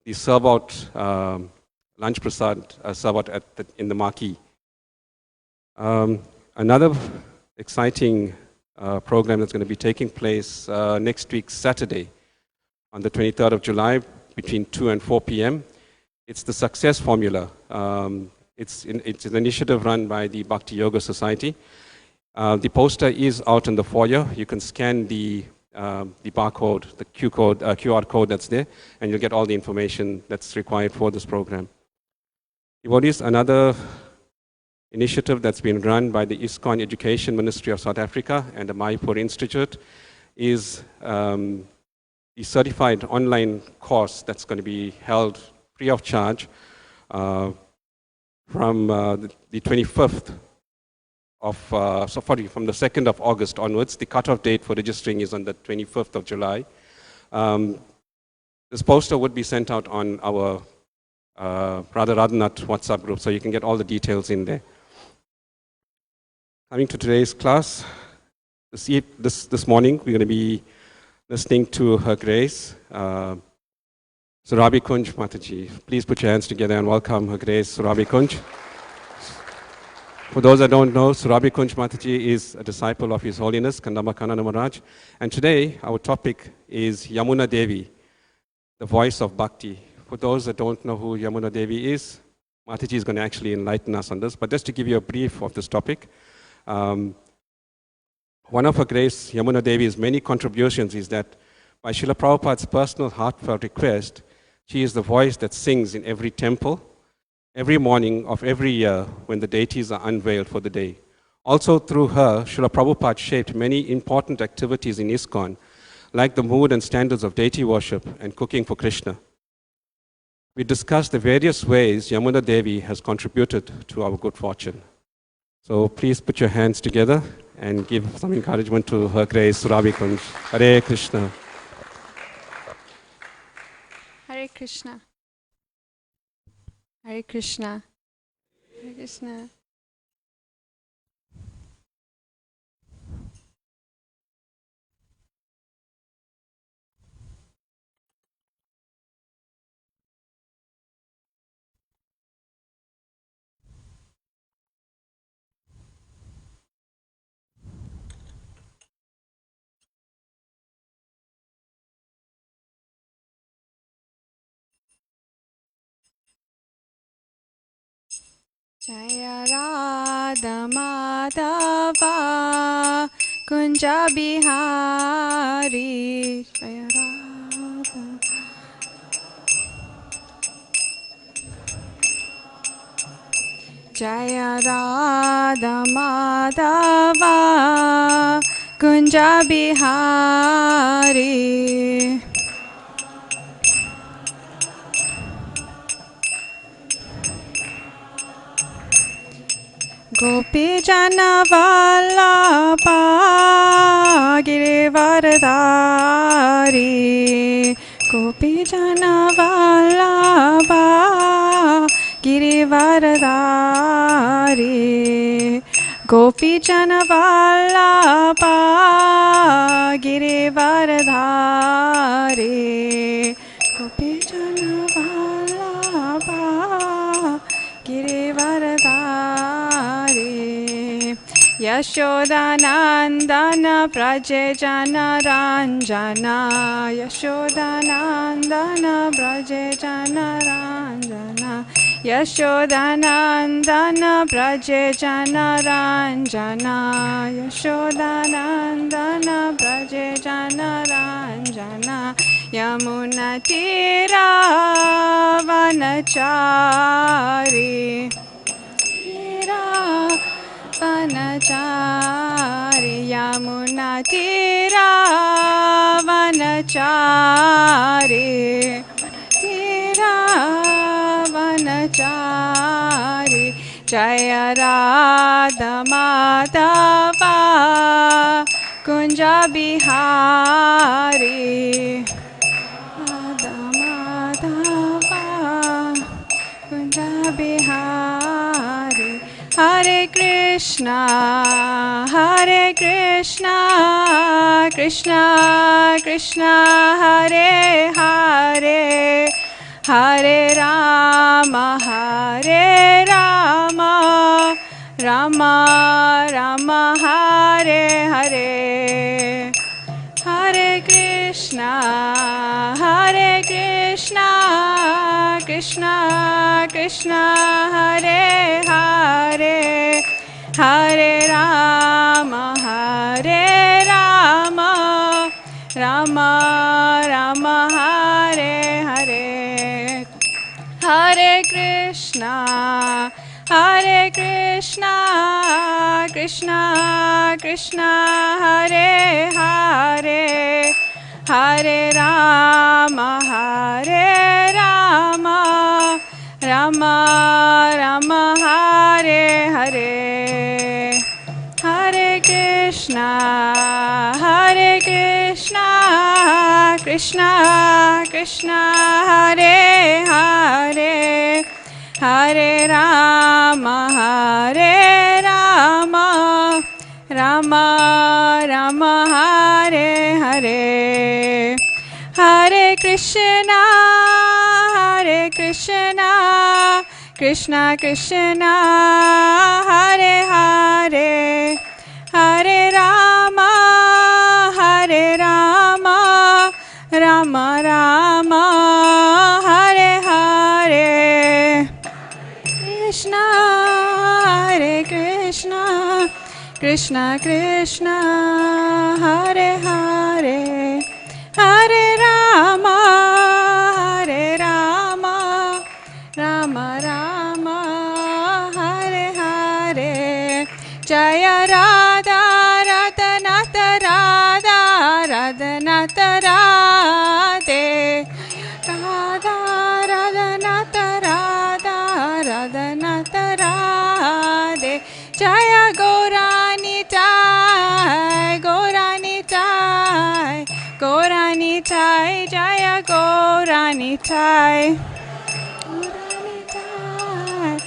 the serve-out lunch prasad serve-out in the marquee. Another exciting program that's going to be taking place next week, Saturday, on the 23rd of July, between 2 and 4 p.m. It's the Success Formula. It's an initiative run by the Bhakti Yoga Society. The poster is out in the foyer. You can scan the barcode, the QR code that's there, and you'll get all the information that's required for this program. Devotees, another initiative that's been run by the ISKCON Education Ministry of South Africa and the Mayapur Institute is the certified online course that's going to be held free of charge from the 25th from the 2nd of August onwards. The cutoff date for registering is on the 25th of July. This poster would be sent out on our Radha Radhanath WhatsApp group, so you can get all the details in there. Coming to today's class, this morning we're going to be listening to Her Grace, Surabhi Kunj Mataji. Please put your hands together and welcome Her Grace Surabhi Kunj. For those that don't know, Surabhi Kunj Mataji is a disciple of His Holiness Kandama Kanana Maharaj. And today our topic is Yamuna Devi, the voice of Bhakti. For those that don't know who Yamuna Devi is, Mataji is going to actually enlighten us on this. But just to give you a brief of this topic, one of Her Grace Yamuna Devi's many contributions is that by Srila Prabhupada's personal heartfelt request, she is the voice that sings in every temple, every morning of every year when the deities are unveiled for the day. Also through her, Srila Prabhupada shaped many important activities in ISKCON, like the mood and standards of deity worship and cooking for Krishna. We discussed the various ways Yamuna Devi has contributed to our good fortune. So please put your hands together and give some encouragement to Her Grace Surabhi Kunj. Hare Krishna. Hare Krishna. Hare Krishna. Hare Krishna. Jaya Radha Madhava Kunja Bihari. Jaya Radha. Jaya Radha Madhava Kunja Bihari. Gopi Jana Vallabha Girivardhari. Gopi Jana Vallabha Girivardhari. Gopi Jana Vallabha Girivardhari. Gopi Jana Vallabha Girivardhari. Yashodanandana Praje Jana Ranjana. Yashodanandana Praje Jana Ranjana. Yashodanandana Praje Jana Ranjana. Yashodanandana Praje Jana Ranjana. Yamuna Tira Vanachari. Vanachari. Yamuna Tira Vanachari. Tira Vanachari. Jaya Radha Madhava Kunja Bihari. Radha Madhava Kunja Bihari. Hare Krishna, Hare Krishna, Krishna Krishna, Hare Hare, Hare Rama, Hare Rama, Rama Rama, Hare Hare. Hare Krishna, Hare Krishna, Krishna Krishna, Hare Hare. Hare Rama, Hare Rama, Rama Rama, Hare Hare. Hare Krishna, Hare Krishna, Krishna Krishna, Hare Hare. Hare Rama, Hare Rama, Rama Rama, Hare Hare. Hare Krishna, Hare Krishna, Krishna Krishna, Hare Hare. Hare Rama, Hare Rama, Rama Rama, Hare Hare. Hare Krishna, Hare Krishna, Krishna Krishna, Hare Hare. Hare Rama, Hare Rama, Rama Rama, Hare Hare. Krishna, Hare Krishna, Krishna Krishna, Hare Hare. Hare Rama, Hare Rama, Rama Rama, Hare Hare. Jaya Radha, Radhanata Radha, Radhanata Radhe. Radha, Radhanata Radha, Radhanata Radhe. Jaya Gaurani Tai, Gaurani Tai, Gaurani Tai, Jaya Gaurani Tai. Gaurani Tai,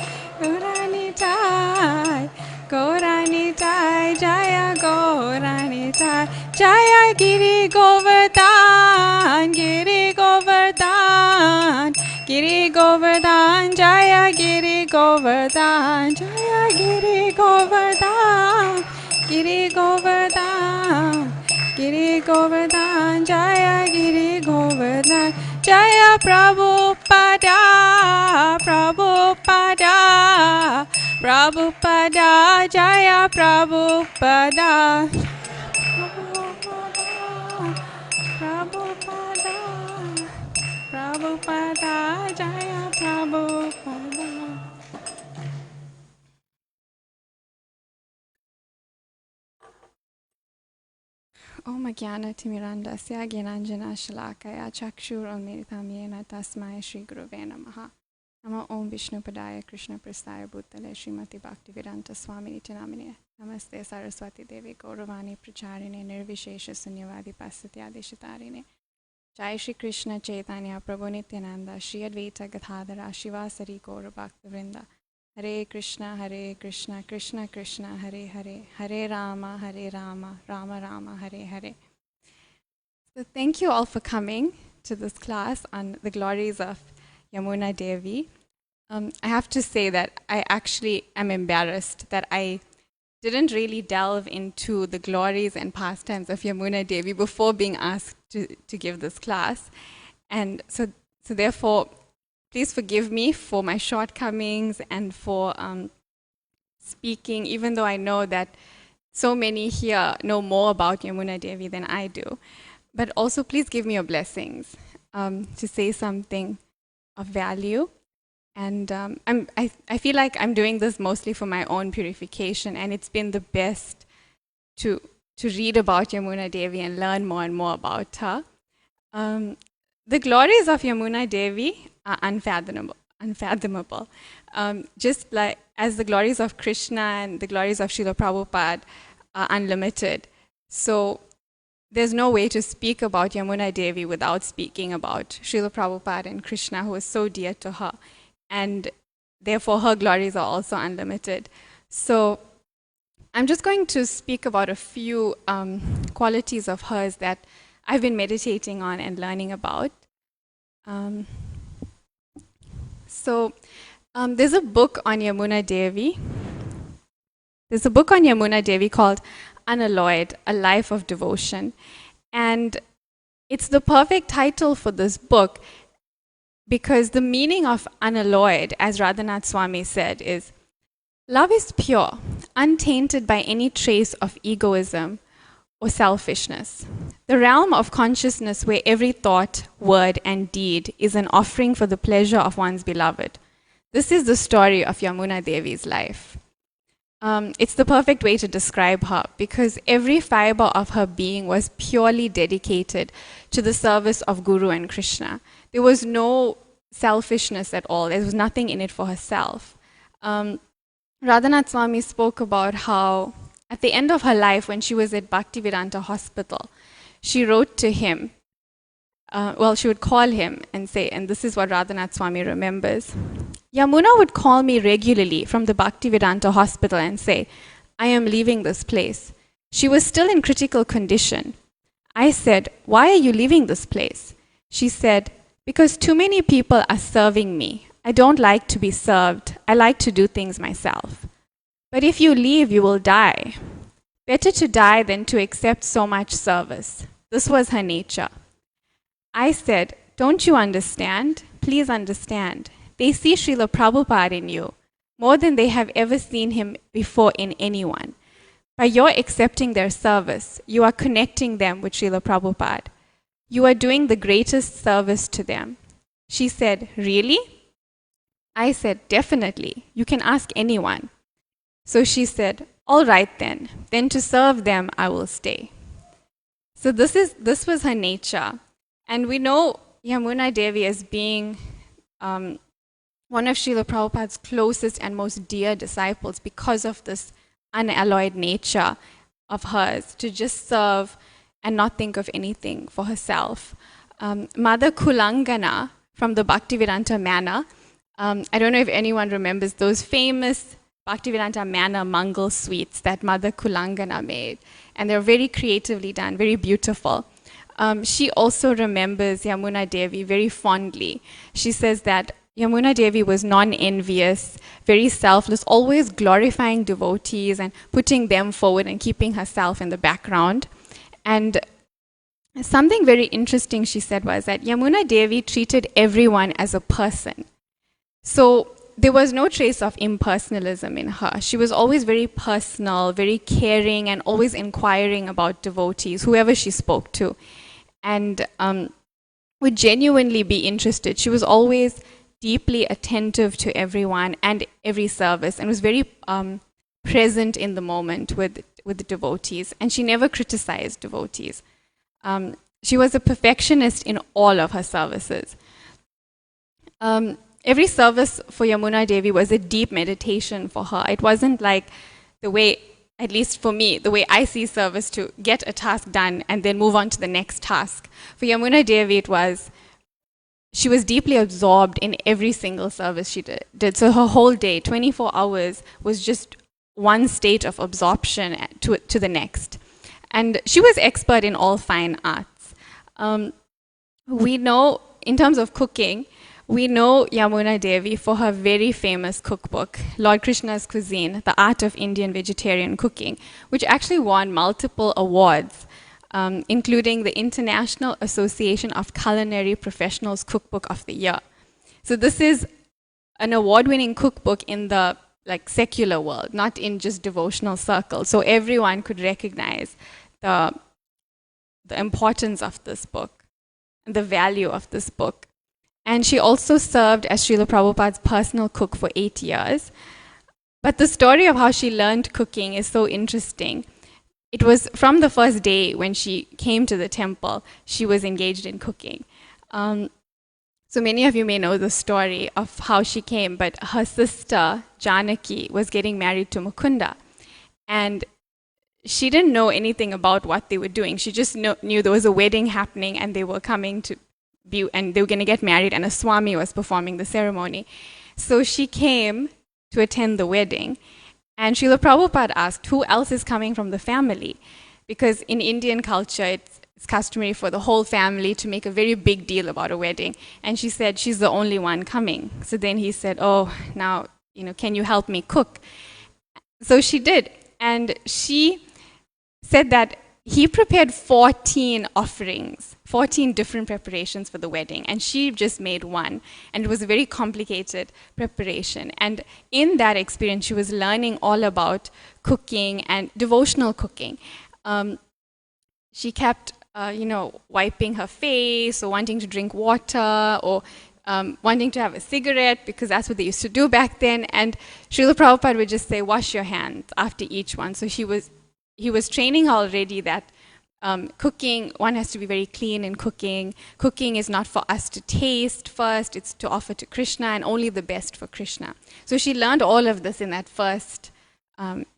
Gaurani Tai, Gaurani Tai, Jaya Gaurani Tai. Jaya Giri Govardhan, Giri Govardhan, Giri Govardhan, Jaya Giri Govardhan, Jaya Giri Govardhan, Giri Govardhan, Giri Govardhan, Jaya Giri Govardhan. Jaya Prabhupada, Prabhupada, Prabhupada, Jaya Prabhupada. Prabhupada, Prabhupada, Jaya Prabhupada. Om Jnana-timirandasya Gyananjana Shalakaya Chakshur-unmilitam Yena Tasmai Shri Gurave Namaha. Nama Om Vishnupadaya Krishna Prasthaya Bhutale Srimati Bhaktivedanta Swamini Namine. Namaste Saraswati Devi Gauravani Pracharine Nirvishesha Sunyavadi Pasatyadishitarine. Jai Shri Krishna Chaitanya Prabhu Nityananda Shri Advaita Gadadhara Shivasari Gaura Bhaktivinoda. Hare Krishna, Krishna Krishna, Hare Hare, Hare Rama, Rama Rama, Hare Hare. So thank you all for coming to this class on the glories of Yamuna Devi. I have to say that I actually am embarrassed that I didn't really delve into the glories and pastimes of Yamuna Devi before being asked to give this class. And so therefore, please forgive me for my shortcomings and for speaking, even though I know that so many here know more about Yamuna Devi than I do. But also, please give me your blessings to say something of value. And I feel like I'm doing this mostly for my own purification, and it's been the best to read about Yamuna Devi and learn more and more about her. The glories of Yamuna Devi are unfathomable. Just like as the glories of Krishna and the glories of Srila Prabhupada are unlimited. So there's no way to speak about Yamuna Devi without speaking about Srila Prabhupada and Krishna, who is so dear to her. And therefore her glories are also unlimited. So I'm just going to speak about a few qualities of hers that I've been meditating on and learning about. So there's a book on Yamuna Devi. There's a book on Yamuna Devi called Unalloyed, A Life of Devotion. And it's the perfect title for this book because the meaning of unalloyed, as Radhanath Swami said, is love is pure, untainted by any trace of egoism or selfishness. The realm of consciousness where every thought, word, and deed is an offering for the pleasure of one's beloved. This is the story of Yamuna Devi's life. It's the perfect way to describe her because every fiber of her being was purely dedicated to the service of Guru and Krishna. There was no selfishness at all. There was nothing in it for herself. Radhanath Swami spoke about how at the end of her life, when she was at Bhaktivedanta Hospital, she wrote to him. She would call him and say, and this is what Radhanath Swami remembers. Yamuna would call me regularly from the Bhaktivedanta Hospital and say, I am leaving this place. She was still in critical condition. I said, why are you leaving this place? She said, because too many people are serving me. I don't like to be served. I like to do things myself. But if you leave, you will die. Better to die than to accept so much service. This was her nature. I said, don't you understand? Please understand. They see Srila Prabhupada in you more than they have ever seen him before in anyone. By your accepting their service, you are connecting them with Srila Prabhupada. You are doing the greatest service to them. She said, really? I said, definitely. You can ask anyone. So she said, all right then. Then to serve them, I will stay. So this was her nature. And we know Yamuna Devi as being one of Srila Prabhupada's closest and most dear disciples because of this unalloyed nature of hers to just serve and not think of anything for herself. Mother Kulangana from the Bhaktivedanta Manor, I don't know if anyone remembers those famous Bhaktivedanta Manor Mangal sweets that Mother Kulangana made. And they're very creatively done, very beautiful. She also remembers Yamuna Devi very fondly. She says that Yamuna Devi was non-envious, very selfless, always glorifying devotees and putting them forward and keeping herself in the background. And something very interesting she said was that Yamuna Devi treated everyone as a person. So there was no trace of impersonalism in her. She was always very personal, very caring, and always inquiring about devotees, whoever she spoke to, and would genuinely be interested. She was always deeply attentive to everyone and every service, and was very present in the moment with the devotees, and she never criticized devotees. She was a perfectionist in all of her services. Every service for Yamuna Devi was a deep meditation for her. It wasn't like the way, at least for me, the way I see service to get a task done and then move on to the next task. For Yamuna Devi, she was deeply absorbed in every single service she did. So her whole day, 24 hours, was just one state of absorption to the next. And she was expert in all fine arts. We know, in terms of cooking, we know Yamuna Devi for her very famous cookbook, Lord Krishna's Cuisine, The Art of Indian Vegetarian Cooking, which actually won multiple awards, including the International Association of Culinary Professionals Cookbook of the Year. So this is an award-winning cookbook in the secular world, not in just devotional circles. So everyone could recognize the importance of this book and the value of this book. And she also served as Srila Prabhupada's personal cook for 8 years. But the story of how she learned cooking is so interesting. It was from the first day when she came to the temple, she was engaged in cooking. So many of you may know the story of how she came, but her sister, Janaki, was getting married to Mukunda. And she didn't know anything about what they were doing. She just knew there was a wedding happening and they were coming to and they were going to get married, and a Swami was performing the ceremony. So she came to attend the wedding, and Srila Prabhupada asked, who else is coming from the family? Because in Indian culture, it's it's customary for the whole family to make a very big deal about a wedding. And she said, she's the only one coming. So then he said, oh, now, can you help me cook? So she did. And she said that he prepared 14 offerings, 14 different preparations for the wedding, and she just made one. And it was a very complicated preparation. And in that experience, she was learning all about cooking and devotional cooking. She kept, wiping her face, or wanting to drink water, or wanting to have a cigarette, because that's what they used to do back then. And Srila Prabhupada would just say, wash your hands after each one. So he was training her already that cooking, one has to be very clean in cooking. Cooking is not for us to taste first, it's to offer to Krishna, and only the best for Krishna. So she learned all of this in that first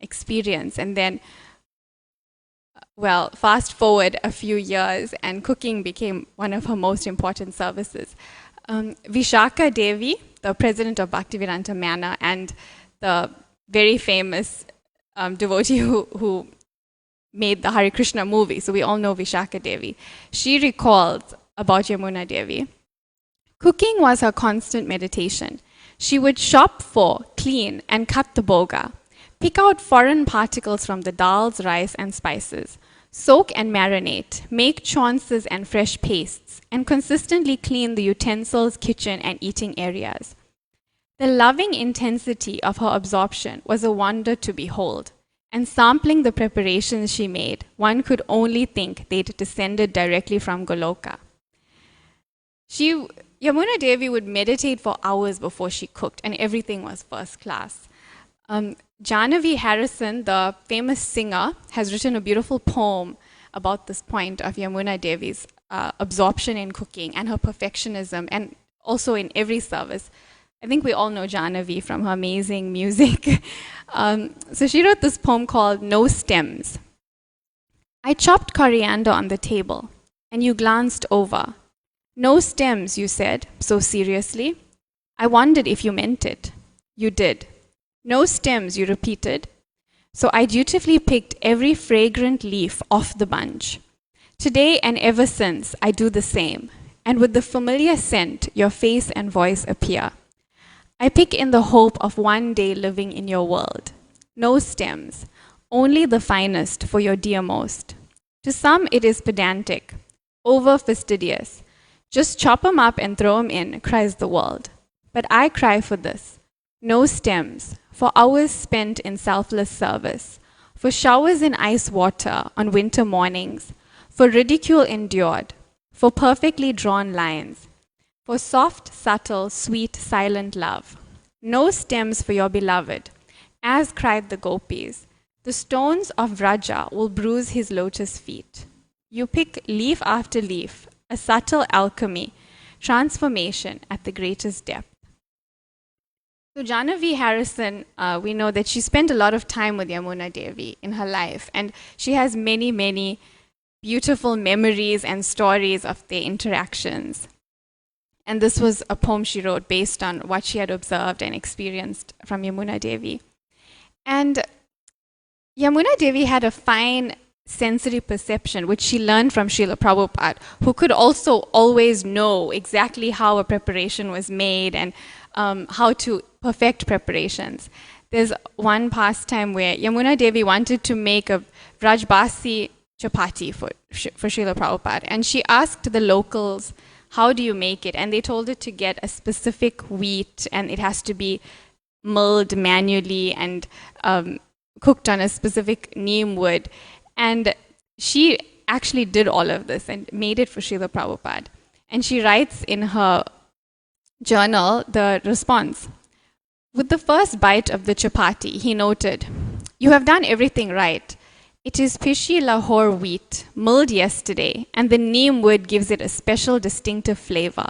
experience. And then, fast forward a few years, and cooking became one of her most important services. Vishaka Devi, the president of Bhaktivedanta Manor, and the very famous devotee who made the Hare Krishna movie, so we all know Vishaka Devi. She recalls about Yamuna Devi. Cooking was her constant meditation. She would shop for, clean, and cut the boga, pick out foreign particles from the dals, rice, and spices, soak and marinate, make chaunces and fresh pastes, and consistently clean the utensils, kitchen, and eating areas. The loving intensity of her absorption was a wonder to behold. And sampling the preparations she made, one could only think they'd descended directly from Goloka. Yamuna Devi would meditate for hours before she cooked, and everything was first class. Janavi Harrison, the famous singer, has written a beautiful poem about this point of Yamuna Devi's absorption in cooking and her perfectionism, and also in every service. I think we all know Janavi from her amazing music. So she wrote this poem called No Stems. I chopped coriander on the table, and you glanced over. No stems, you said, so seriously. I wondered if you meant it. You did. No stems, you repeated. So I dutifully picked every fragrant leaf off the bunch. Today and ever since, I do the same, and with the familiar scent, your face and voice appear. I pick in the hope of one day living in your world. No stems, only the finest for your dearmost. To some it is pedantic, over fastidious. Just chop 'em up and throw 'em in, cries the world. But I cry for this. No stems, for hours spent in selfless service, for showers in ice water on winter mornings, for ridicule endured, for perfectly drawn lines, for soft, subtle, sweet, silent love. No stems for your beloved, as cried the gopis. The stones of Vraja will bruise his lotus feet. You pick leaf after leaf, a subtle alchemy, transformation at the greatest depth. So Janavi Harrison, we know that she spent a lot of time with Yamuna Devi in her life, and she has many, many beautiful memories and stories of their interactions. And this was a poem she wrote based on what she had observed and experienced from Yamuna Devi. And Yamuna Devi had a fine sensory perception, which she learned from Srila Prabhupada, who could also always know exactly how a preparation was made and how to perfect preparations. There's one pastime where Yamuna Devi wanted to make a Vrajbasi chapati for Srila Prabhupada, and she asked the locals, how do you make it? And they told her to get a specific wheat, and it has to be milled manually and cooked on a specific neem wood. And she actually did all of this and made it for Srila Prabhupada. And she writes in her journal the response. With the first bite of the chapati, he noted, "You have done everything right. It is Pishi Lahore wheat, milled yesterday, and the neem wood gives it a special distinctive flavor.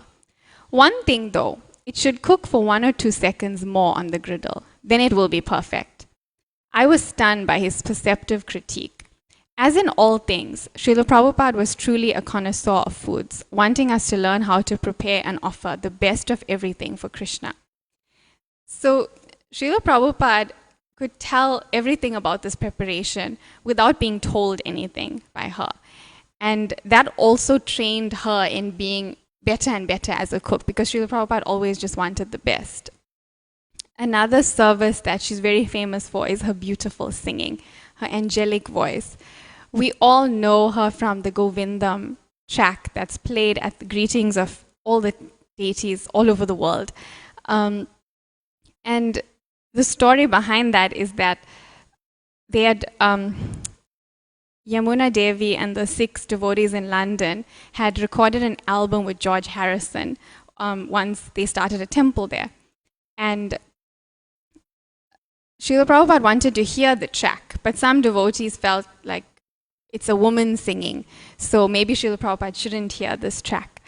One thing though, it should cook for 1 or 2 seconds more on the griddle. Then it will be perfect." I was stunned by his perceptive critique. As in all things, Srila Prabhupada was truly a connoisseur of foods, wanting us to learn how to prepare and offer the best of everything for Krishna. So Srila Prabhupada could tell everything about this preparation without being told anything by her. And that also trained her in being better and better as a cook, because Srila Prabhupada always just wanted the best. Another service that she's very famous for is her beautiful singing, her angelic voice. We all know her from the Govindam track that's played at the greetings of all the deities all over the world. And the story behind that is that they had Yamuna Devi and the 6 devotees in London had recorded an album with George Harrison once they started a temple there. And Srila Prabhupada wanted to hear the track, but some devotees felt like it's a woman singing, so maybe Srila Prabhupada shouldn't hear this track.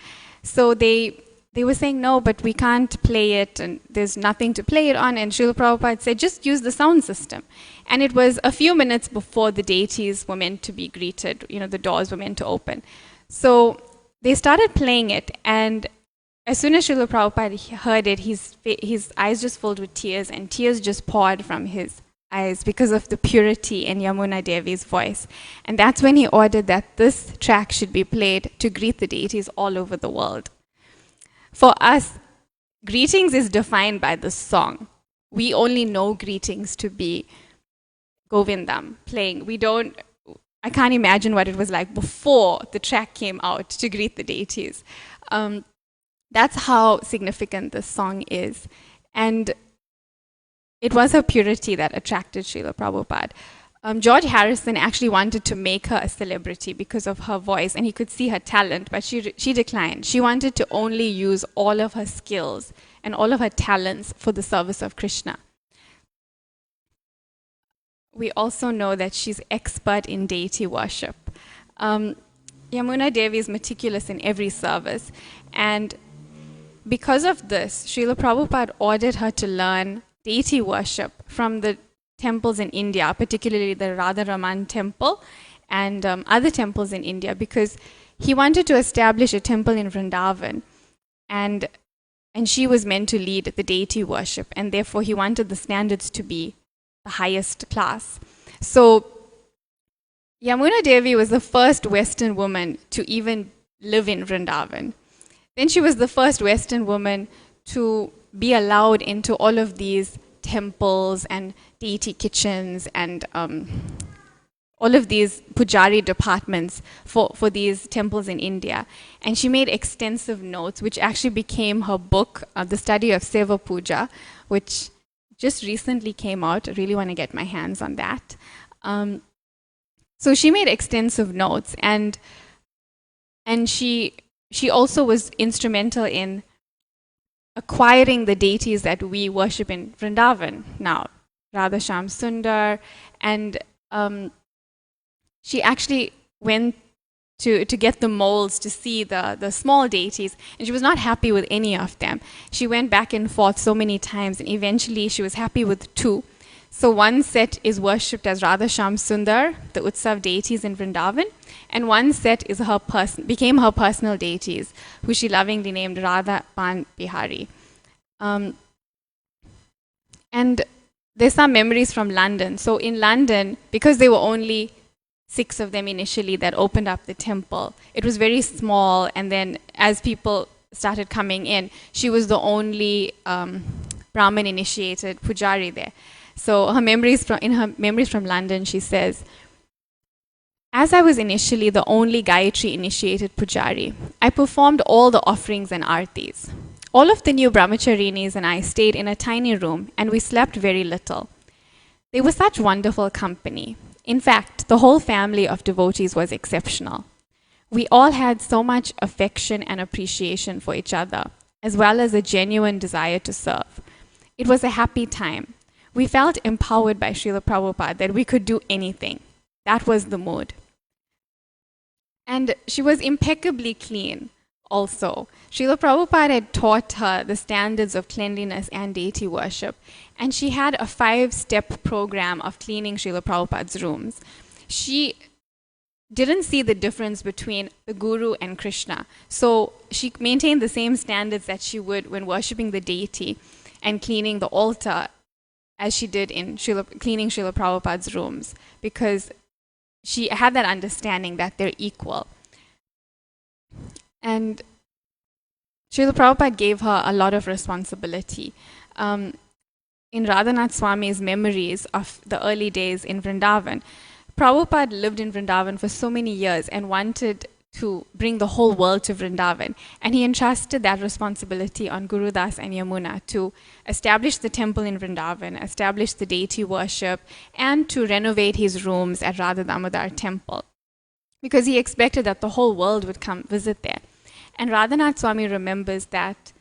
So they were saying, no, but we can't play it, and there's nothing to play it on. And Srila Prabhupada said, just use the sound system. And it was a few minutes before the deities were meant to be greeted, the doors were meant to open. So they started playing it, and as soon as Srila Prabhupada heard it, his eyes just filled with tears, and tears just poured from his eyes because of the purity in Yamuna Devi's voice. And that's when he ordered that this track should be played to greet the deities all over the world. For us, greetings is defined by the song. We only know greetings to be Govindam playing. I can't imagine what it was like before the track came out to greet the deities. That's how significant this song is. And it was her purity that attracted Srila Prabhupada. George Harrison actually wanted to make her a celebrity because of her voice, and he could see her talent, but she declined. She wanted to only use all of her skills and all of her talents for the service of Krishna. We also know that she's expert in deity worship. Yamuna Devi is meticulous in every service, and because of this, Srila Prabhupada ordered her to learn deity worship from the temples in India, particularly the Radha Raman temple and other temples in India, because he wanted to establish a temple in Vrindavan, and she was meant to lead the deity worship, and therefore he wanted the standards to be the highest class. So Yamuna Devi was the first Western woman to even live in Vrindavan. Then she was the first Western woman to be allowed into all of these temples and deity kitchens and all of these pujari departments for these temples in India. And she made extensive notes, which actually became her book, The Study of Seva Puja, which just recently came out. I really want to get my hands on that. So she made extensive notes, and she also was instrumental in acquiring the deities that we worship in Vrindavan now, Radha Shyam Sundar, and she actually went to get the molds to see the small deities, and she was not happy with any of them. She went back and forth so many times, and eventually she was happy with 2. So one set is worshipped as Radha Shyam Sundar, the Utsav deities in Vrindavan, and one set is became her personal deities, who she lovingly named Radha Pan Bihari. And there's some memories from London. So in London, because there were only 6 of them initially that opened up the temple, it was very small, and then as people started coming in, she was the only Brahmin initiated pujari there. So in her memories from London, she says, "As I was initially the only Gayatri initiated pujari, I performed all the offerings and artis. All of the new brahmacharinis and I stayed in a tiny room, and we slept very little. They were such wonderful company. In fact, the whole family of devotees was exceptional. We all had so much affection and appreciation for each other, as well as a genuine desire to serve. It was a happy time. We felt empowered by Srila Prabhupada that we could do anything. That was the mood." And she was impeccably clean also. Srila Prabhupada had taught her the standards of cleanliness and deity worship, and she had a 5-step program of cleaning Srila Prabhupada's rooms. She didn't see the difference between the Guru and Krishna, so she maintained the same standards that she would when worshipping the deity and cleaning the altar as she did in cleaning Srila Prabhupada's rooms, because she had that understanding that they're equal. And Srila Prabhupada gave her a lot of responsibility. In Radhanath Swami's memories of the early days in Vrindavan, Prabhupada lived in Vrindavan for so many years and wanted to bring the whole world to Vrindavan. And he entrusted that responsibility on Guru Das and Yamuna to establish the temple in Vrindavan, establish the deity worship, and to renovate his rooms at Radha Damodar temple. Because he expected that the whole world would come visit there. And Radhanath Swami remembers that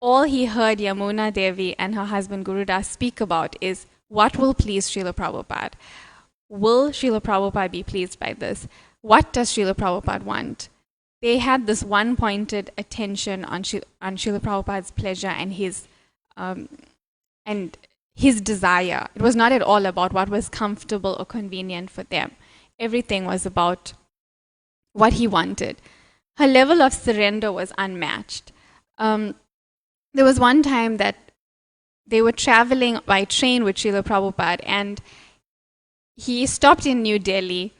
all he heard Yamuna Devi and her husband Guru Das speak about is what will please Srila Prabhupada. Will Srila Prabhupada be pleased by this? What does Srila Prabhupada want? They had this one-pointed attention on Srila Prabhupada's pleasure and his desire. It was not at all about what was comfortable or convenient for them. Everything was about what he wanted. Her level of surrender was unmatched. There was one time that they were traveling by train with Srila Prabhupada, and he stopped in New Delhi,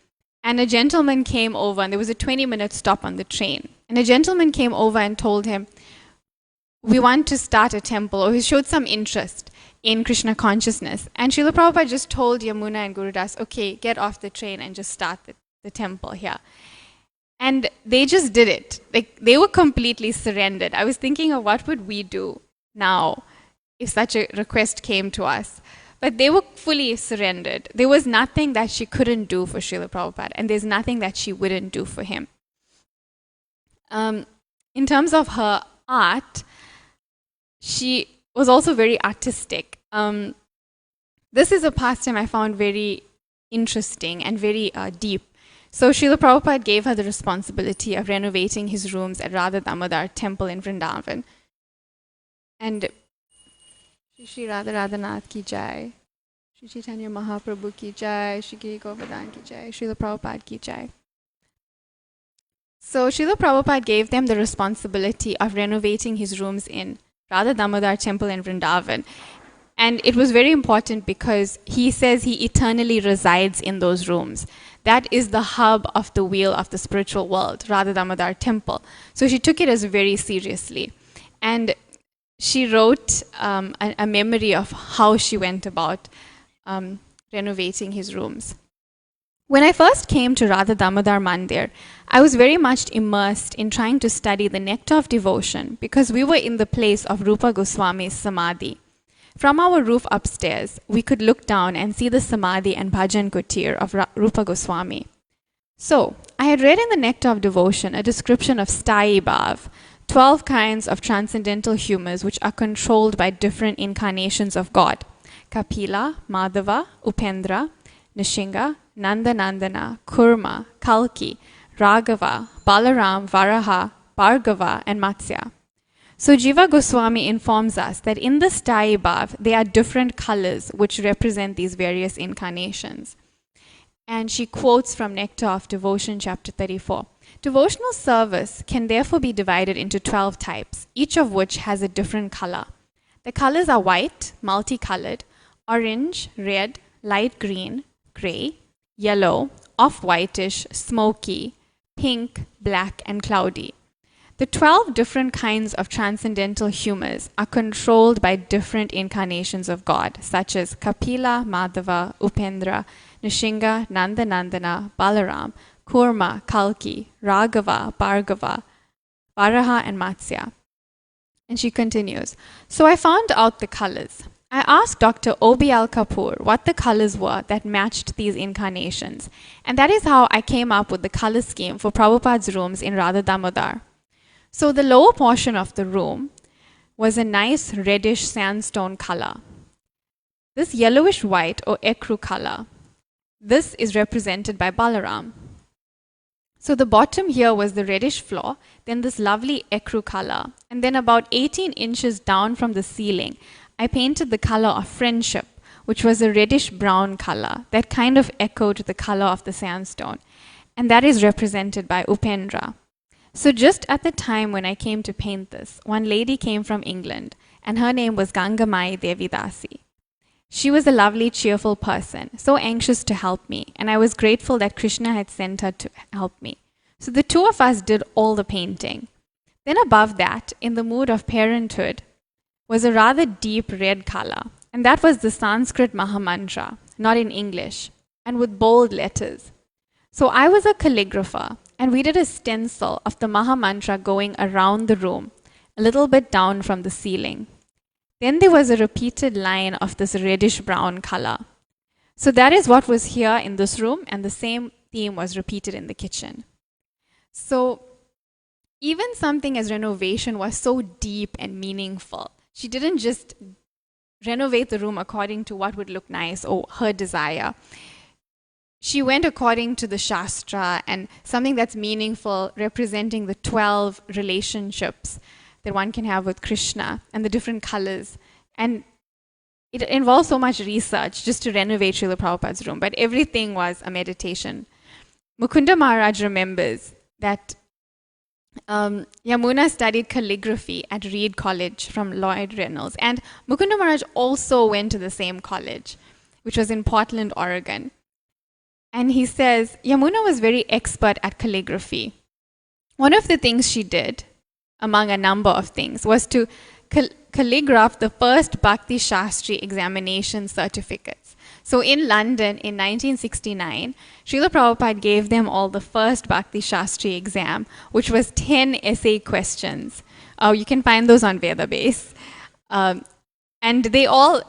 and a gentleman came over, and there was a 20-minute stop on the train. And a gentleman came over and told him, we want to start a temple, or he showed some interest in Krishna consciousness. And Srila Prabhupada just told Yamuna and Guru Das, okay, get off the train and just start the temple here. And they just did it. Like, they were completely surrendered. I was thinking of what would we do now if such a request came to us. But they were fully surrendered. There was nothing that she couldn't do for Srila Prabhupada, and there's nothing that she wouldn't do for him. In terms of her art, she was also very artistic. This is a pastime I found very interesting and very deep. So Srila Prabhupada gave her the responsibility of renovating his rooms at Radha Damodar temple in Vrindavan. And Shri Radha Radhanath ki jai, Shri Chaitanya Mahaprabhu ki jai, Shri Giri Govardhan ki jai, Srila Prabhupada ki jai. So Srila Prabhupada gave them the responsibility of renovating his rooms in Radha Damodar temple in Vrindavan. And it was very important because he says he eternally resides in those rooms. That is the hub of the wheel of the spiritual world, Radha Damodar temple. So she took it as very seriously. And she wrote a memory of how she went about renovating his rooms. When I first came to Radha Damodar Mandir, I was very much immersed in trying to study the nectar of devotion because we were in the place of Rupa Goswami's Samadhi. From our roof upstairs, we could look down and see the Samadhi and Bhajan Kutir of Rupa Goswami. So, I had read in the Nectar of Devotion a description of Sthayi Bhav, 12 kinds of transcendental humors which are controlled by different incarnations of God. Kapila, Madhava, Upendra, Nishinga, Nandanandana, Kurma, Kalki, Raghava, Balaram, Varaha, Bhargava, and Matsya. So Jiva Goswami informs us that in the Sthayi Bhav, there are different colors which represent these various incarnations. And she quotes from Nectar of Devotion, chapter 34. Devotional service can therefore be divided into 12 types, each of which has a different color. The colors are white, multicolored, orange, red, light green, gray, yellow, off-whitish, smoky, pink, black, and cloudy. The 12 different kinds of transcendental humors are controlled by different incarnations of God, such as Kapila, Madhava, Upendra, Nishinga, Nandanandana, Balaram, Kurma, Kalki, Raghava, Bhargava, Varaha, and Matsya. And she continues, so I found out the colors. I asked Dr. O.B.L. Kapoor what the colors were that matched these incarnations, and that is how I came up with the color scheme for Prabhupada's rooms in Radha Damodar. So the lower portion of the room was a nice reddish sandstone color. This yellowish white or ekru color, this is represented by Balaram. So the bottom here was the reddish floor, then this lovely ekru color, and then about 18 inches down from the ceiling, I painted the color of friendship, which was a reddish brown color that kind of echoed the color of the sandstone, and that is represented by Upendra. So just at the time when I came to paint this, one lady came from England, and her name was Gangamai Devi Dasi. She was a lovely, cheerful person, so anxious to help me, and I was grateful that Krishna had sent her to help me. So the two of us did all the painting. Then above that, in the mood of parenthood, was a rather deep red color. And that was the Sanskrit Mahamantra, not in English, and with bold letters. So I was a calligrapher, and we did a stencil of the Mahamantra going around the room, a little bit down from the ceiling. Then there was a repeated line of this reddish-brown color. So that is what was here in this room, and the same theme was repeated in the kitchen. So even something as renovation was so deep and meaningful. She didn't just renovate the room according to what would look nice or her desire. She went according to the Shastra and something that's meaningful, representing the 12 relationships that one can have with Krishna and the different colors. And it involves so much research just to renovate Srila Prabhupada's room, but everything was a meditation. Mukunda Maharaj remembers that Yamuna studied calligraphy at Reed College from Lloyd Reynolds, and Mukunda Maharaj also went to the same college, which was in Portland, Oregon. And he says, Yamuna was very expert at calligraphy. One of the things she did, among a number of things, was to calligraph the first Bhakti Shastri examination certificates. So in London in 1969, Srila Prabhupada gave them all the first Bhakti Shastri exam, which was 10 essay questions. You can find those on Vedabase. And they all,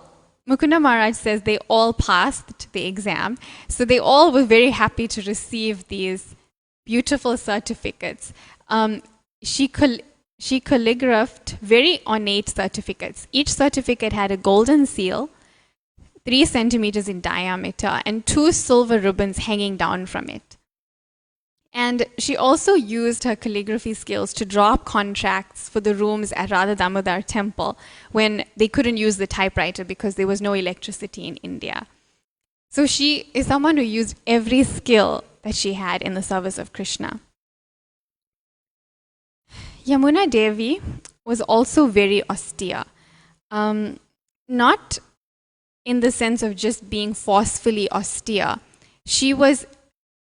Mukunda Maharaj says they all passed the exam. So they all were very happy to receive these beautiful certificates. She calligraphed very ornate certificates. Each certificate had a golden seal, 3 centimeters in diameter, and 2 silver ribbons hanging down from it. And she also used her calligraphy skills to draw up contracts for the rooms at Radha Damodar temple when they couldn't use the typewriter because there was no electricity in India. So she is someone who used every skill that she had in the service of Krishna. Yamuna Devi was also very austere. Not in the sense of just being forcefully austere. She was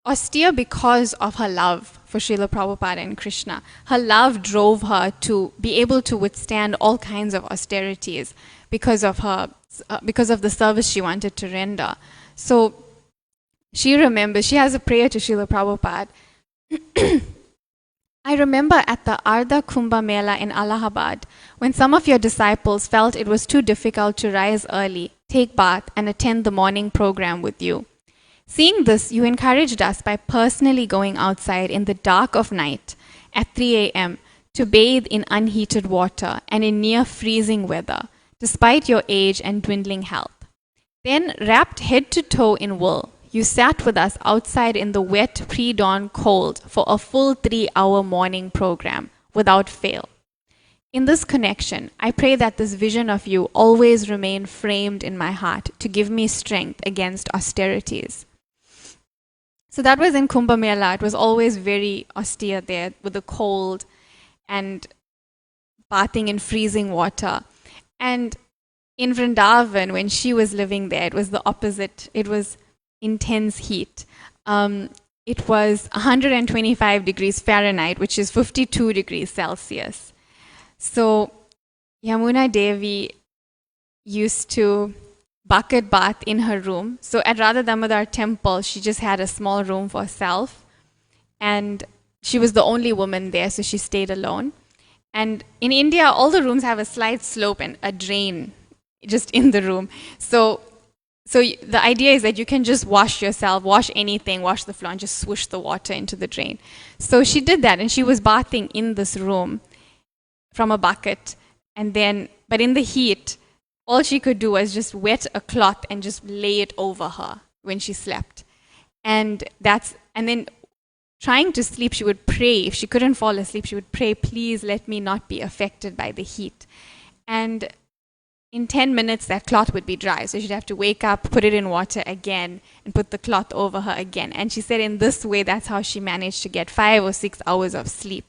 austere because of her love for Srila Prabhupada and Krishna. Her love drove her to be able to withstand all kinds of austerities because of the service she wanted to render. So she remembers, she has a prayer to Srila Prabhupada. I remember at the Ardha Kumbha Mela in Allahabad, when some of your disciples felt it was too difficult to rise early, take bath, and attend the morning program with you. Seeing this, you encouraged us by personally going outside in the dark of night at 3 a.m. to bathe in unheated water and in near freezing weather, despite your age and dwindling health. Then, wrapped head to toe in wool, you sat with us outside in the wet pre-dawn cold for a full 3-hour morning program without fail. In this connection, I pray that this vision of you always remain framed in my heart to give me strength against austerities. So that was in Kumbh Mela. It was always very austere there with the cold and bathing in freezing water. And in Vrindavan, when she was living there, it was the opposite. It was intense heat. It was 125 degrees Fahrenheit, which is 52 degrees Celsius. So Yamuna Devi used to bucket bath in her room. So at Radha Damodar temple, she just had a small room for herself. And she was the only woman there, so she stayed alone. And in India, all the rooms have a slight slope and a drain just in the room. So the idea is that you can just wash yourself, wash anything, wash the floor, and just swoosh the water into the drain. So she did that, and she was bathing in this room from a bucket. And then, but in the heat, all she could do was just wet a cloth and just lay it over her when she slept. And then trying to sleep, she would pray. If she couldn't fall asleep, she would pray, please let me not be affected by the heat. And in 10 minutes, that cloth would be dry. So she'd have to wake up, put it in water again, and put the cloth over her again. And she said in this way, that's how she managed to get 5 or 6 hours of sleep,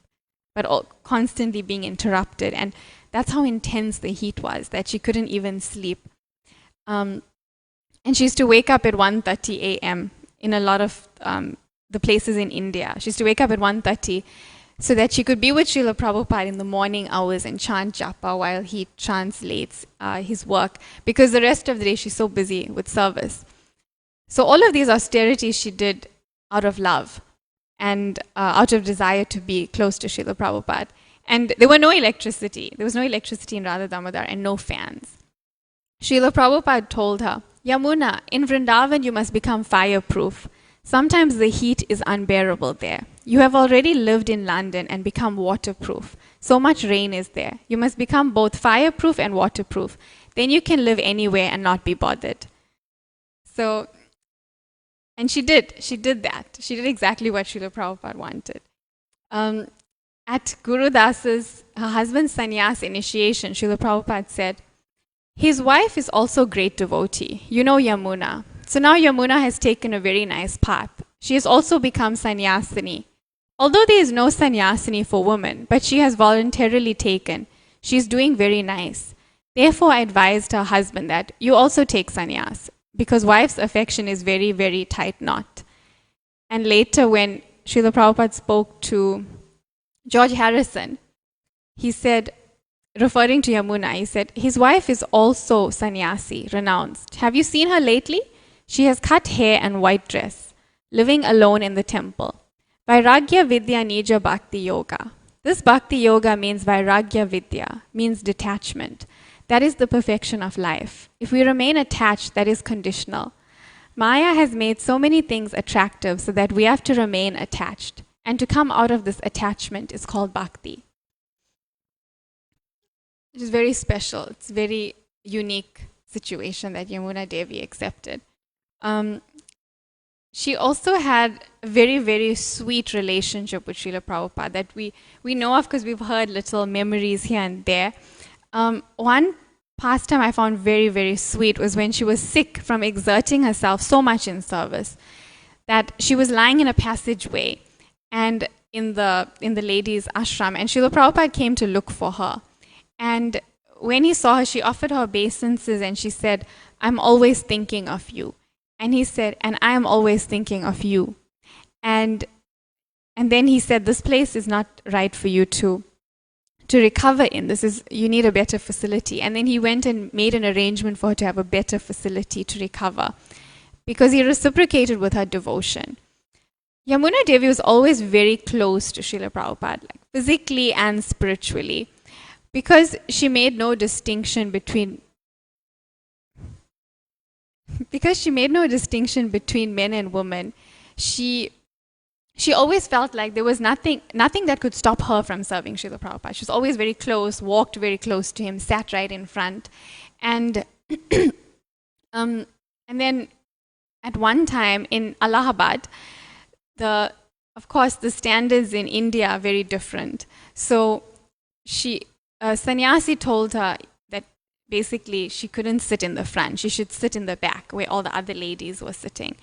but constantly being interrupted. And that's how intense the heat was, that she couldn't even sleep. And she used to wake up at 1:30 a.m. In a lot of the places in India. She used to wake up at 1:30 so that she could be with Srila Prabhupada in the morning hours and chant japa while he translates his work, because the rest of the day she's so busy with service. So all of these austerities she did out of love and out of desire to be close to Srila Prabhupada. And there was no electricity. There was no electricity in Radha Damodar and no fans. Srila Prabhupada told her, Yamuna, in Vrindavan you must become fireproof. Sometimes the heat is unbearable there. You have already lived in London and become waterproof. So much rain is there. You must become both fireproof and waterproof. Then you can live anywhere and not be bothered. So, and she did that. She did exactly what Srila Prabhupada wanted. At Guru Das's, her husband's sannyas initiation, Srila Prabhupada said, his wife is also great devotee. You know Yamuna. So now Yamuna has taken a very nice path. She has also become sannyasini. Although there is no sannyasini for women, but she has voluntarily taken. She is doing very nice. Therefore, I advised her husband that you also take sannyas, because wife's affection is very, very tight knot. And later when Srila Prabhupada spoke to George Harrison, he said, referring to Yamuna, he said, his wife is also sannyasi, renounced. Have you seen her lately? She has cut hair and white dress, living alone in the temple. Vairagya Vidya Nija Bhakti Yoga. This Bhakti Yoga means Vairagya Vidya, means detachment. That is the perfection of life. If we remain attached, that is conditional. Maya has made so many things attractive so that we have to remain attached. And to come out of this attachment is called bhakti. It is very special. It's a very unique situation that Yamuna Devi accepted. She also had a very, very sweet relationship with Srila Prabhupada that we know of because we've heard little memories here and there. One pastime I found very, very sweet was when she was sick from exerting herself so much in service that she was lying in a passageway and in the ladies' ashram, and Srila Prabhupada came to look for her. And when he saw her, she offered her obeisances and she said, I'm always thinking of you. And he said, and I am always thinking of you. And then he said, this place is not right for you to recover in. You need a better facility. And then he went and made an arrangement for her to have a better facility to recover, because he reciprocated with her devotion. Yamuna Devi was always very close to Srila Prabhupada, like physically and spiritually, because she made no distinction between men and women. She always felt like there was nothing that could stop her from serving Srila Prabhupada. She was always very close, walked very close to him, sat right in front. And then at one time in Allahabad, of course the standards in India are very different. So sannyasi told her that basically she couldn't sit in the front. She should sit in the back where all the other ladies were sitting.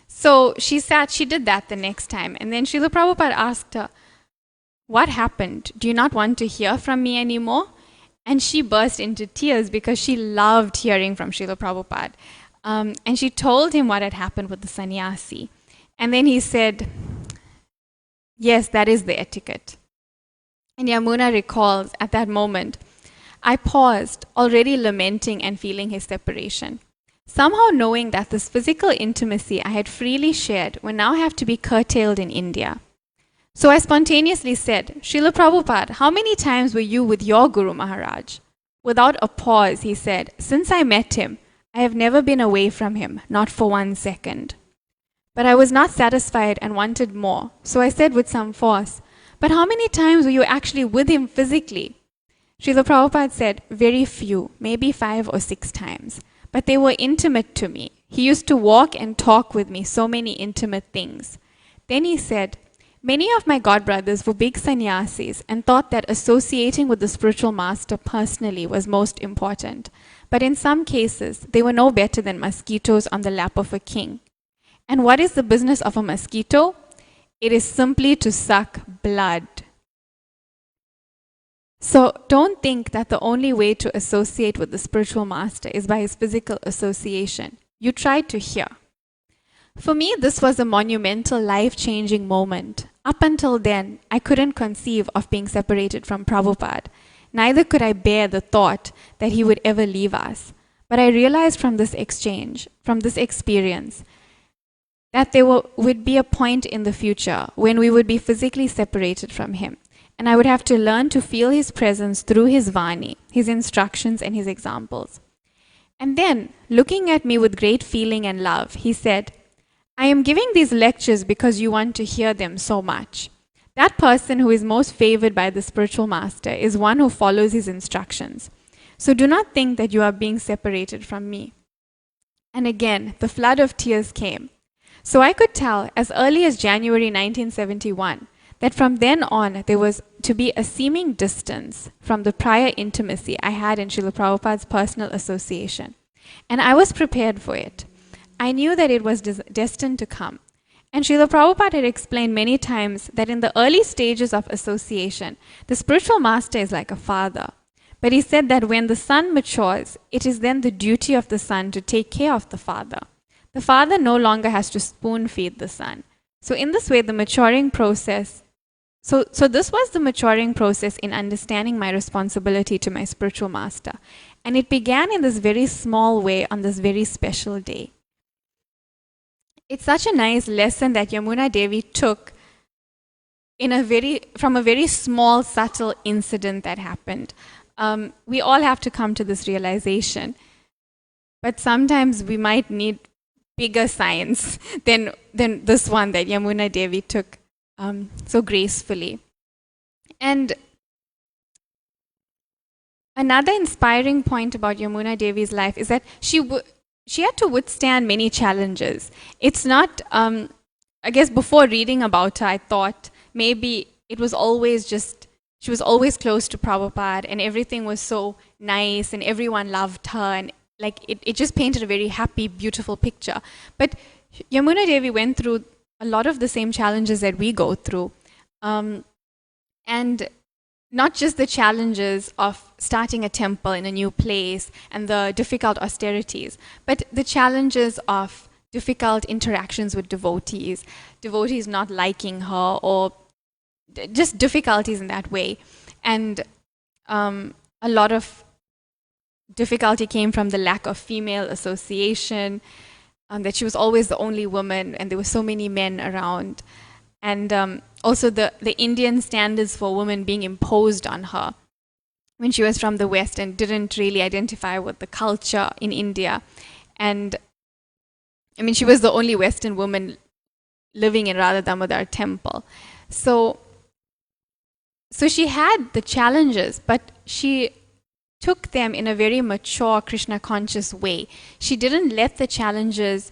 So she did that the next time. And then Srila Prabhupada asked her, what happened? Do you not want to hear from me anymore? And she burst into tears because she loved hearing from Srila Prabhupada. And she told him what had happened with the sannyasi. And then he said, yes, that is the etiquette. And Yamuna recalls, at that moment, I paused, already lamenting and feeling his separation. Somehow knowing that this physical intimacy I had freely shared would now have to be curtailed in India. So I spontaneously said, Srila Prabhupada, how many times were you with your Guru Maharaj? Without a pause, he said, since I met him, I have never been away from him, not for 1 second. But I was not satisfied and wanted more. So I said with some force, but how many times were you actually with him physically? Srila Prabhupada said, very few, maybe 5 or 6 times. But they were intimate to me. He used to walk and talk with me so many intimate things. Then he said, many of my godbrothers were big sannyasis and thought that associating with the spiritual master personally was most important. But in some cases, they were no better than mosquitoes on the lap of a king. And what is the business of a mosquito? It is simply to suck blood. So don't think that the only way to associate with the spiritual master is by his physical association. You try to hear. For me, this was a monumental, life-changing moment. Up until then, I couldn't conceive of being separated from Prabhupada. Neither could I bear the thought that he would ever leave us. But I realized from this exchange, from this experience, that there would be a point in the future when we would be physically separated from him. And I would have to learn to feel his presence through his Vani, his instructions and his examples. And then, looking at me with great feeling and love, he said, I am giving these lectures because you want to hear them so much. That person who is most favored by the spiritual master is one who follows his instructions. So do not think that you are being separated from me. And again, the flood of tears came. So I could tell as early as January 1971 that from then on there was to be a seeming distance from the prior intimacy I had in Srila Prabhupada's personal association. And I was prepared for it. I knew that it was destined to come. And Srila Prabhupada had explained many times that in the early stages of association, the spiritual master is like a father. But he said that when the son matures, it is then the duty of the son to take care of the father. The father no longer has to spoon feed the son. So in this way, the maturing process, so this was the maturing process in understanding my responsibility to my spiritual master. And it began in this very small way on this very special day. It's such a nice lesson that Yamuna Devi took from a very small, subtle incident that happened. We all have to come to this realization. But sometimes we might need bigger signs than this one that Yamuna Devi took so gracefully. And another inspiring point about Yamuna Devi's life is that she had to withstand many challenges. It's not, I guess before reading about her, I thought maybe it was always just, she was always close to Prabhupada and everything was so nice and everyone loved her and like it just painted a very happy, beautiful picture. But Yamuna Devi went through a lot of the same challenges that we go through. And not just the challenges of starting a temple in a new place and the difficult austerities, but the challenges of difficult interactions with devotees, devotees not liking her, or just difficulties in that way. And a lot of difficulty came from the lack of female association, that she was always the only woman and there were so many men around. And also the Indian standards for women being imposed on her when she was from the West and didn't really identify with the culture in India. And I mean, she was the only Western woman living in Radha Damodar temple. So she had the challenges, but she took them in a very mature, Krishna conscious way. She didn't let the challenges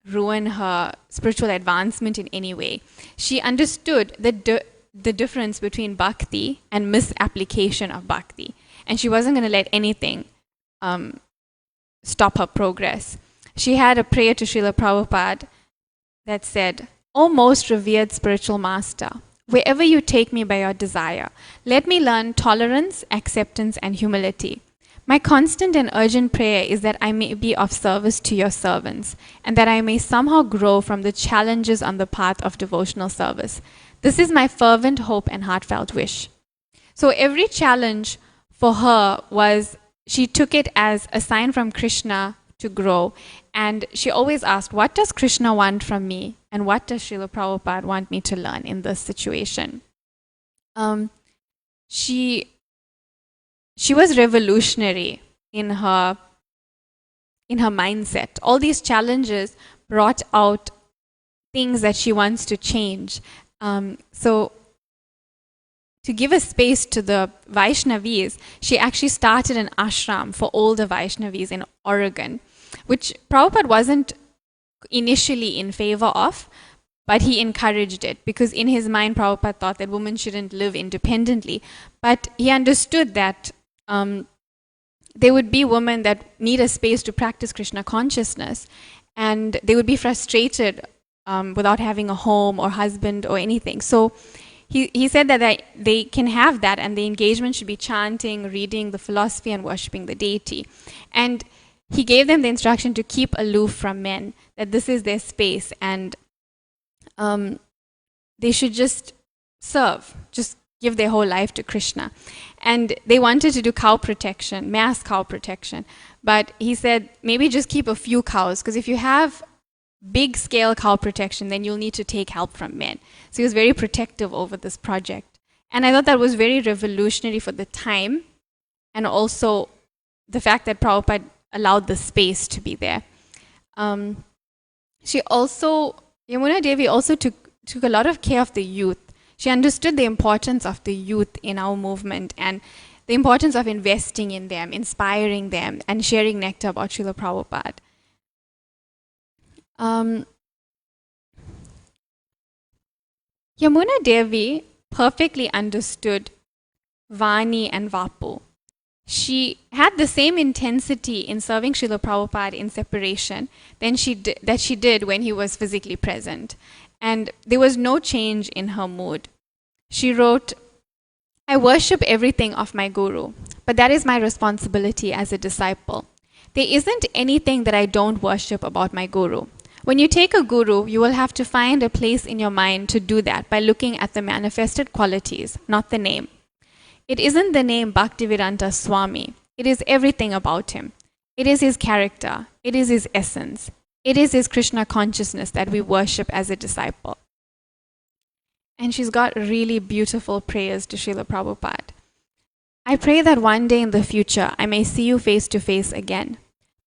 ruin her spiritual advancement in any way. She understood the difference between bhakti and misapplication of bhakti. And she wasn't going to let anything stop her progress. She had a prayer to Srila Prabhupada that said, O most revered spiritual master, wherever you take me by your desire, let me learn tolerance, acceptance, and humility. My constant and urgent prayer is that I may be of service to your servants, and that I may somehow grow from the challenges on the path of devotional service. This is my fervent hope and heartfelt wish. So every challenge for her was, she took it as a sign from Krishna to grow. And she always asked, what does Krishna want from me? And what does Srila Prabhupada want me to learn in this situation? She was revolutionary in her mindset. All these challenges brought out things that she wants to change. So to give a space to the Vaishnavis, she actually started an ashram for older Vaishnavis in Oregon, which Prabhupada wasn't initially in favor of, but he encouraged it because in his mind, Prabhupada thought that women shouldn't live independently. But he understood that there would be women that need a space to practice Krishna consciousness, and they would be frustrated without having a home or husband or anything. So he said that they can have that, and the engagement should be chanting, reading the philosophy, and worshipping the deity. And he gave them the instruction to keep aloof from men, that this is their space, and they should just serve, just give their whole life to Krishna. And they wanted to do cow protection, mass cow protection. But he said, maybe just keep a few cows, because if you have big scale cow protection, then you'll need to take help from men. So he was very protective over this project. And I thought that was very revolutionary for the time, and also the fact that Prabhupada allowed the space to be there. Yamuna Devi also took a lot of care of the youth. She understood the importance of the youth in our movement and the importance of investing in them, inspiring them, and sharing nectar about Srila Prabhupada. Yamuna Devi perfectly understood Vani and Vapu. She had the same intensity in serving Srila Prabhupada in separation that she did when he was physically present. And there was no change in her mood. She wrote, I worship everything of my Guru, but that is my responsibility as a disciple. There isn't anything that I don't worship about my Guru. When you take a Guru, you will have to find a place in your mind to do that by looking at the manifested qualities, not the name. It isn't the name Bhaktivedanta Swami. It is everything about him. It is his character. It is his essence. It is his Krishna consciousness that we worship as a disciple. And she's got really beautiful prayers to Srila Prabhupada. I pray that one day in the future I may see you face to face again.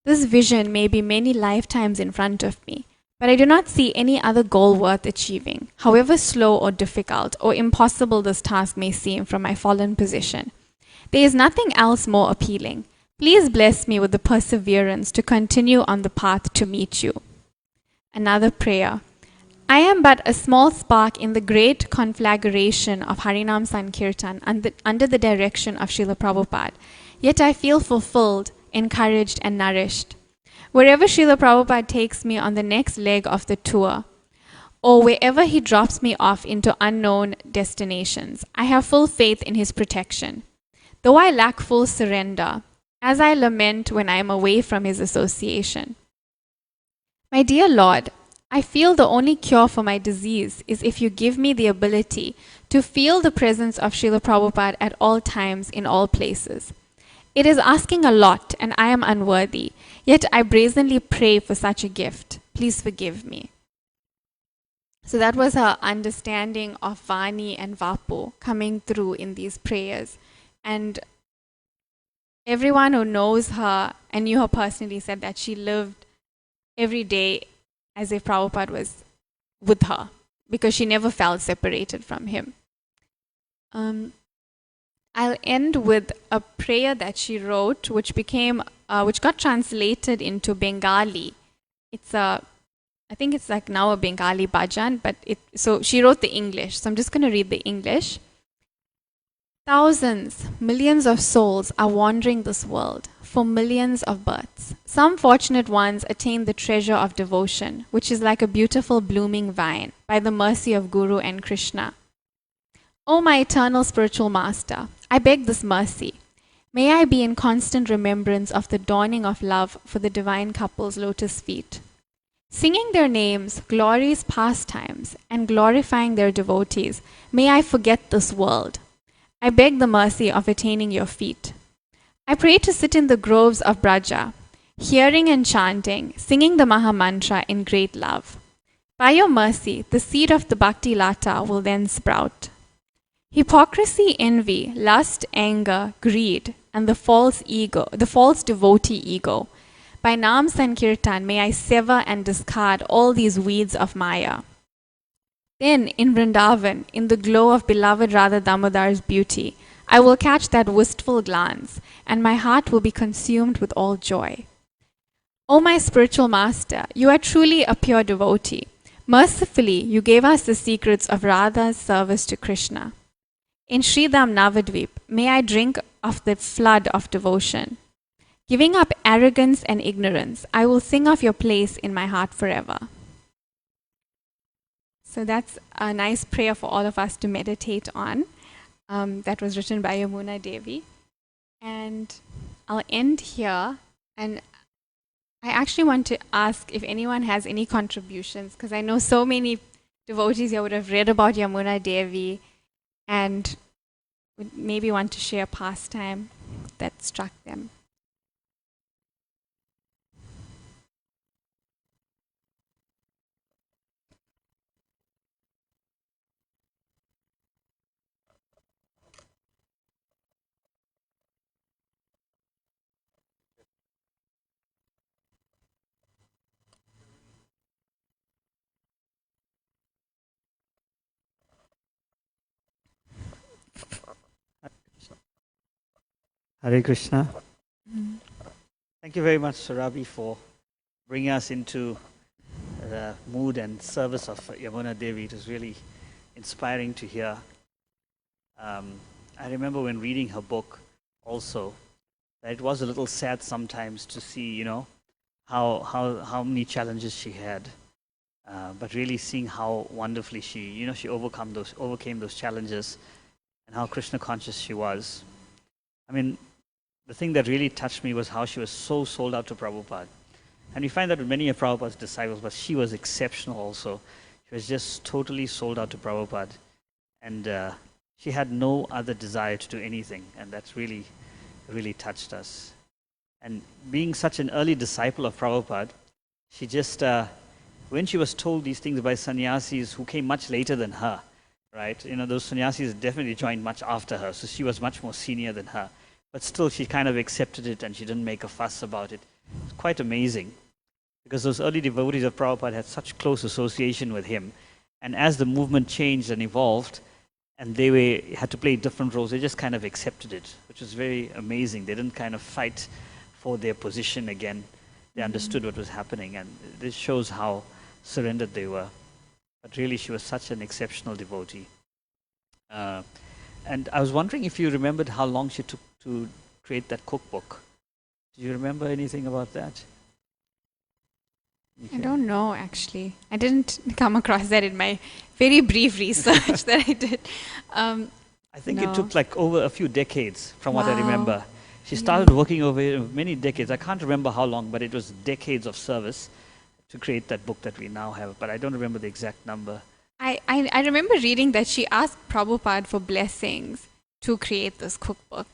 This vision may be many lifetimes in front of me, but I do not see any other goal worth achieving, however slow or difficult or impossible this task may seem from my fallen position. There is nothing else more appealing. Please bless me with the perseverance to continue on the path to meet you. Another prayer. I am but a small spark in the great conflagration of Harinam Sankirtan under the direction of Srila Prabhupada, yet I feel fulfilled, encouraged and nourished. Wherever Srila Prabhupada takes me on the next leg of the tour, or wherever he drops me off into unknown destinations, I have full faith in his protection. Though I lack full surrender, as I lament when I am away from his association. My dear Lord, I feel the only cure for my disease is if you give me the ability to feel the presence of Srila Prabhupada at all times in all places. It is asking a lot and I am unworthy, yet I brazenly pray for such a gift. Please forgive me. So that was her understanding of Vani and Vapu coming through in these prayers. And everyone who knows her and knew her personally said that she lived every day as if Prabhupada was with her, because she never felt separated from him. I'll end with a prayer that she wrote, which got translated into Bengali. I think it's like now a Bengali bhajan, so she wrote the English. So I'm just going to read the English. Thousands, millions of souls are wandering this world for millions of births. Some fortunate ones attain the treasure of devotion, which is like a beautiful blooming vine, by the mercy of Guru and Krishna. O my eternal spiritual master, I beg this mercy. May I be in constant remembrance of the dawning of love for the divine couple's lotus feet. Singing their names, glories, pastimes, and glorifying their devotees, may I forget this world. I beg the mercy of attaining your feet. I pray to sit in the groves of Braja, hearing and chanting, singing the Maha Mantra in great love. By your mercy, the seed of the Bhakti Lata will then sprout. Hypocrisy, envy, lust, anger, greed, and the false devotee ego. By Nam Sankirtan, may I sever and discard all these weeds of Maya. Then, in Vrindavan, in the glow of beloved Radha Damodar's beauty, I will catch that wistful glance, and my heart will be consumed with all joy. O my spiritual master, you are truly a pure devotee. Mercifully, you gave us the secrets of Radha's service to Krishna. In Sridham Navadvip, may I drink of the flood of devotion. Giving up arrogance and ignorance, I will sing of your place in my heart forever. So that's a nice prayer for all of us to meditate on. That was written by Yamuna Devi. And I'll end here. And I actually want to ask if anyone has any contributions, because I know so many devotees here would have read about Yamuna Devi and would maybe want to share a pastime that struck them. Hare Krishna. Mm. Thank you very much, Surabhi, for bringing us into the mood and service of Yamuna Devi. It was really inspiring to hear. I remember when reading her book also, that it was a little sad sometimes to see, how many challenges she had. But really seeing how wonderfully she overcame those challenges and how Krishna conscious she was. I mean, the thing that really touched me was how she was so sold out to Prabhupada. And we find that with many of Prabhupada's disciples, but she was exceptional also. She was just totally sold out to Prabhupada. And she had no other desire to do anything. And that's really, really touched us. And being such an early disciple of Prabhupada, she just, when she was told these things by sannyasis who came much later than her, right? Those sannyasis definitely joined much after her. So she was much more senior than her. But still, she kind of accepted it and she didn't make a fuss about it. It's quite amazing because those early devotees of Prabhupada had such close association with him. And as the movement changed and evolved, and they had to play different roles, they just kind of accepted it, which was very amazing. They didn't kind of fight for their position again. They understood what was happening, and this shows how surrendered they were. But really, she was such an exceptional devotee. And I was wondering if you remembered how long she took to create that cookbook. Do you remember anything about that? I don't know, actually. I didn't come across that in my very brief research that I did. I think No. it took like over a few decades, from what I Wow. remember. She started working over many decades. I can't remember how long, but it was decades of service to create that book that we now have. But I don't remember the exact number. I remember reading that she asked Prabhupada for blessings to create this cookbook.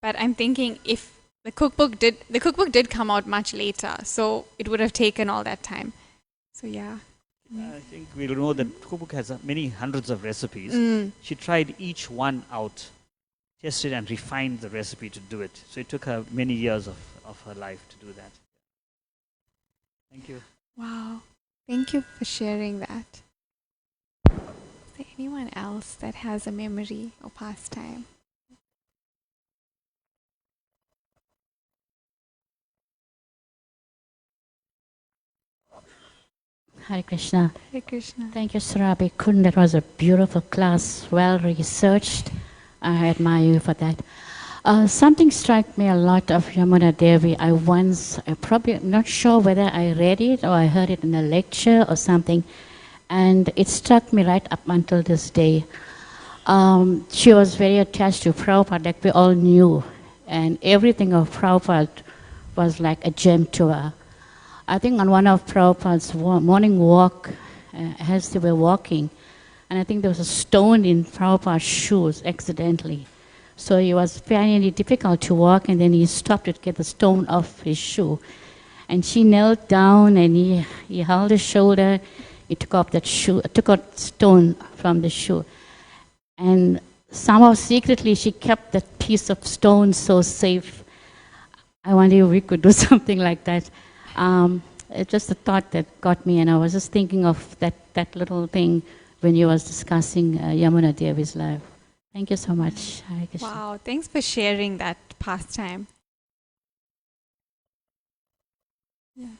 But I'm thinking if the cookbook did come out much later, so it would have taken all that time. So yeah. I think we know that cookbook has many hundreds of recipes. Mm. She tried each one out, tested and refined the recipe to do it. So it took her many years of her life to do that. Thank you. Wow. Thank you for sharing that. Is there anyone else that has a memory or pastime? Hare Krishna. Hare Krishna. Thank you, Surabhi Kun. That was a beautiful class, well researched. I admire you for that. Something struck me a lot of Yamuna Devi. I probably not sure whether I read it or I heard it in a lecture or something, and it struck me right up until this day. She was very attached to Prabhupada, like we all knew, and everything of Prabhupada was like a gem to her. I think on one of Prabhupada's morning walk, as they were walking, and I think there was a stone in Prabhupada's shoes accidentally. So it was very difficult to walk, and then he stopped to get the stone off his shoe. And she knelt down, and he held his shoulder, he took off that shoe, took out stone from the shoe. And somehow secretly she kept that piece of stone so safe. I wonder if we could do something like that. It's just a thought that got me, and I was just thinking of that little thing when you was discussing Yamuna Devi's life. Thank you so much. Hare Krishna. Wow, thanks for sharing that pastime. Yeah.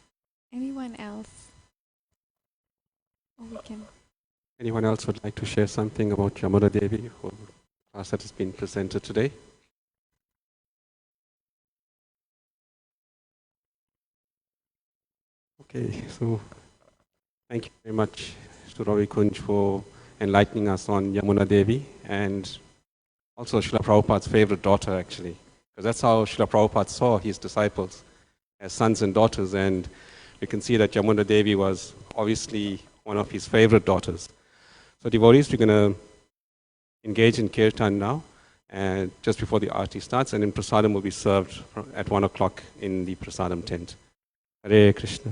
Anyone else? Or we can. Anyone else would like to share something about Yamuna Devi or class that has been presented today? Okay, so thank you very much to Ravi Kunj for enlightening us on Yamuna Devi and also Srila Prabhupada's favorite daughter, actually, because that's how Srila Prabhupada saw his disciples. as sons and daughters, and we can see that Yamuna Devi was obviously one of his favorite daughters. So devotees, we're going to engage in kirtan now, and just before the aarti starts, and then prasadam will be served at 1 o'clock in the prasadam tent. Hare Krishna.